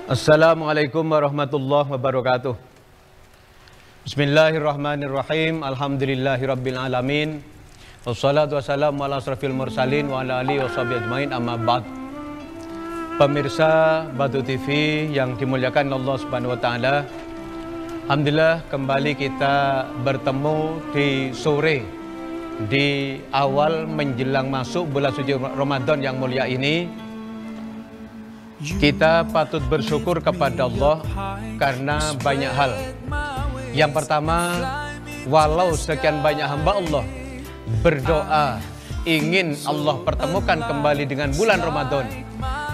Assalamualaikum warahmatullahi wabarakatuh. Bismillahirrahmanirrahim. Alhamdulillahirabbil alamin. Wassalatu wassalamu ala asrafil mursalin wa ala alihi washabihi ajmain, amma ba'd. Pemirsa Batu TV yang dimuliakan Allah Subhanahu wa taala. Alhamdulillah kembali kita bertemu di sore di awal menjelang masuk bulan suci Ramadan yang mulia ini. Kita patut bersyukur kepada Allah karena banyak hal. Yang pertama, walau sekian banyak hamba Allah berdoa ingin Allah pertemukan kembali dengan bulan Ramadan,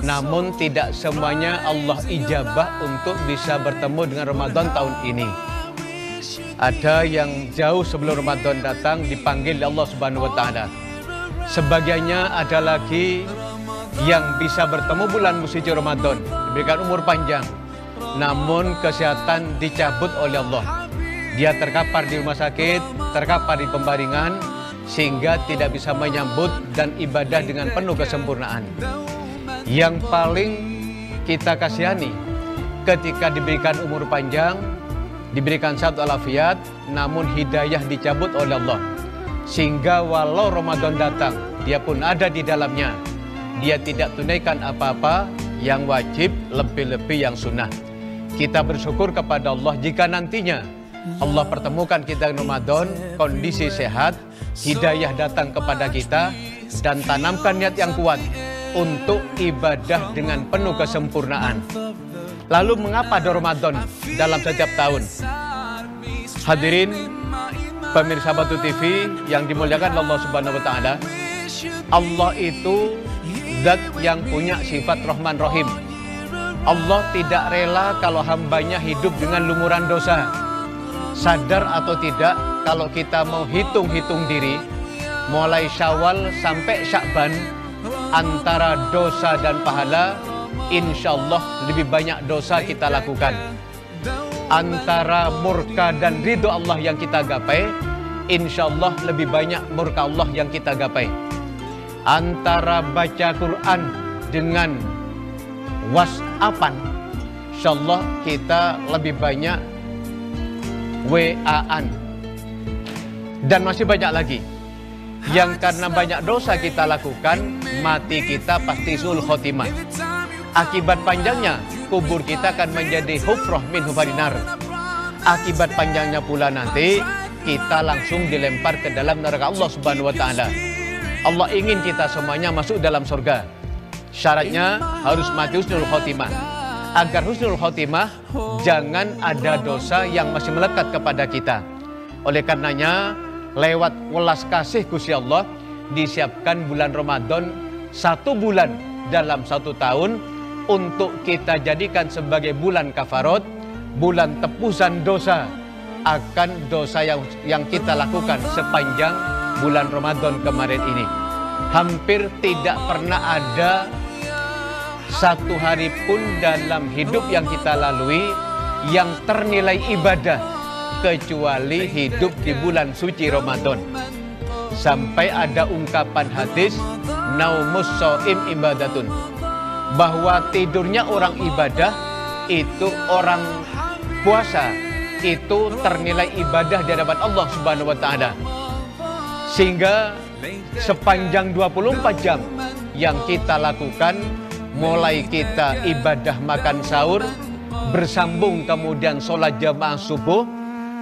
namun tidak semuanya Allah ijabah untuk bisa bertemu dengan Ramadan tahun ini. Ada yang jauh sebelum Ramadan datang dipanggil Allah Subhanahu wa taala. Sebagiannya ada lagi yang bisa bertemu bulan suci Ramadan, diberikan umur panjang, namun kesehatan dicabut oleh Allah. Dia terkapar di rumah sakit, terkapar di pembaringan, sehingga tidak bisa menyambut dan ibadah dengan penuh kesempurnaan. Yang paling kita kasihani ketika diberikan umur panjang, diberikan sehat walafiat, namun hidayah dicabut oleh Allah, sehingga walau Ramadan datang, dia pun ada di dalamnya. Dia tidak tunaikan apa-apa yang wajib, lebih-lebih yang sunnah. Kita bersyukur kepada Allah jika nantinya Allah pertemukan kita di Ramadan, kondisi sehat, hidayah datang kepada kita, dan tanamkan niat yang kuat untuk ibadah dengan penuh kesempurnaan. Lalu mengapa ada Ramadan dalam setiap tahun? Hadirin pemirsa Batu TV yang dimuliakan Allah Subhanahu wa taala, Allah itu zat yang punya sifat Rahman Rahim. Allah tidak rela kalau hambanya hidup dengan lumuran dosa. Sadar atau tidak, kalau kita mau hitung-hitung diri, mulai Syawal sampai Sya'ban, antara dosa dan pahala, insya Allah lebih banyak dosa kita lakukan. Antara murka dan ridho Allah yang kita gapai, insya Allah lebih banyak murka Allah yang kita gapai. Antara baca Quran dengan WhatsAppan, insyaallah kita lebih banyak WA-an. Dan masih banyak lagi yang karena banyak dosa kita lakukan, mati kita pasti sul khotimah. Akibat panjangnya kubur kita akan menjadi hufrah min hufarinar. Akibat panjangnya pula nanti kita langsung dilempar ke dalam neraka Allah Subhanahu wa taala. Allah ingin kita semuanya masuk dalam surga. Syaratnya harus mati husnul khotimah. Agar husnul khotimah, jangan ada dosa yang masih melekat kepada kita. Oleh karenanya, lewat welas kasih Gusti Allah, disiapkan bulan Ramadan 1 bulan dalam 1 tahun untuk kita jadikan sebagai bulan kafarat, bulan tebusan dosa akan dosa yang kita lakukan sepanjang bulan Ramadan kemarin ini. Hampir tidak pernah ada 1 hari pun dalam hidup yang kita lalui yang ternilai ibadah kecuali hidup di bulan suci Ramadan. Sampai ada ungkapan hadis, naumus shaim ibadatun, bahwa tidurnya orang ibadah itu, orang puasa itu ternilai ibadah di hadapan Allah Subhanahu wa taala. Sehingga sepanjang 24 jam yang kita lakukan, mulai kita ibadah makan sahur, bersambung kemudian sholat jamaah subuh,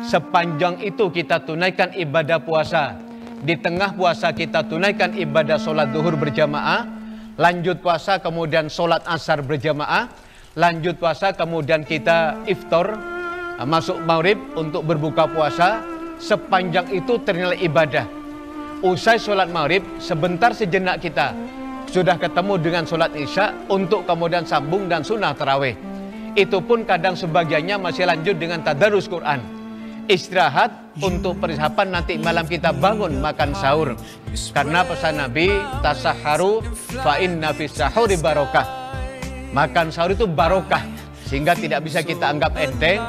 sepanjang itu kita tunaikan ibadah puasa. Di tengah puasa kita tunaikan ibadah sholat duhur berjamaah, lanjut puasa kemudian sholat asar berjamaah, lanjut puasa kemudian kita iftar, masuk maghrib untuk berbuka puasa. Sepanjang itu ternilai ibadah. Usai sholat maghrib, sebentar sejenak kita sudah ketemu dengan sholat isya untuk kemudian sambung dan sunnah tarawih. Itu pun kadang sebagiannya masih lanjut dengan tadarus Quran. Istirahat untuk persiapan nanti malam kita bangun makan sahur. Karena pesan Nabi, tasahharu fa inna fis sahuri barokah. Makan sahur itu barokah, sehingga tidak bisa kita anggap enteng.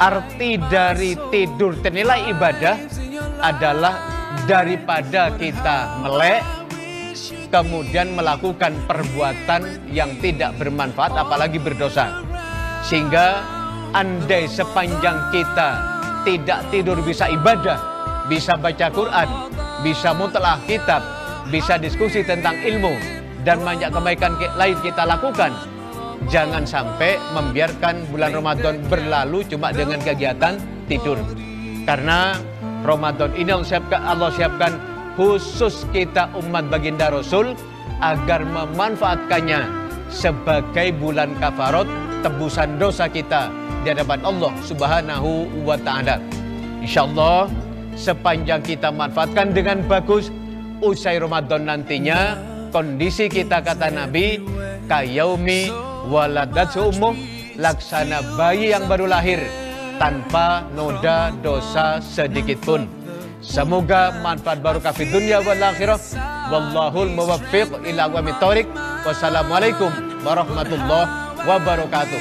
Arti dari tidur ternilai ibadah adalah daripada kita melek, kemudian melakukan perbuatan yang tidak bermanfaat apalagi berdosa. Sehingga andai sepanjang kita tidak tidur bisa ibadah, bisa baca Quran, bisa mutlaah kitab, bisa diskusi tentang ilmu, dan banyak kebaikan lain kita lakukan, jangan sampai membiarkan bulan Ramadan berlalu cuma dengan kegiatan tidur. Karena Ramadan ini Allah siapkan khusus kita umat baginda Rasul agar memanfaatkannya sebagai bulan kafarat, tebusan dosa kita di hadapan Allah Subhanahu wa Ta'ala. Insyaallah sepanjang kita manfaatkan dengan bagus, usai Ramadan nantinya kondisi kita, kata Nabi, kayaumi waladatsu ummuh, laksana bayi yang baru lahir tanpa noda dosa sedikit pun. Semoga manfaat barokah fid dunya wal akhirah. Wallahul muwaffiq ila aqwamit thoriq. Wassalamualaikum warahmatullahi wabarakatuh.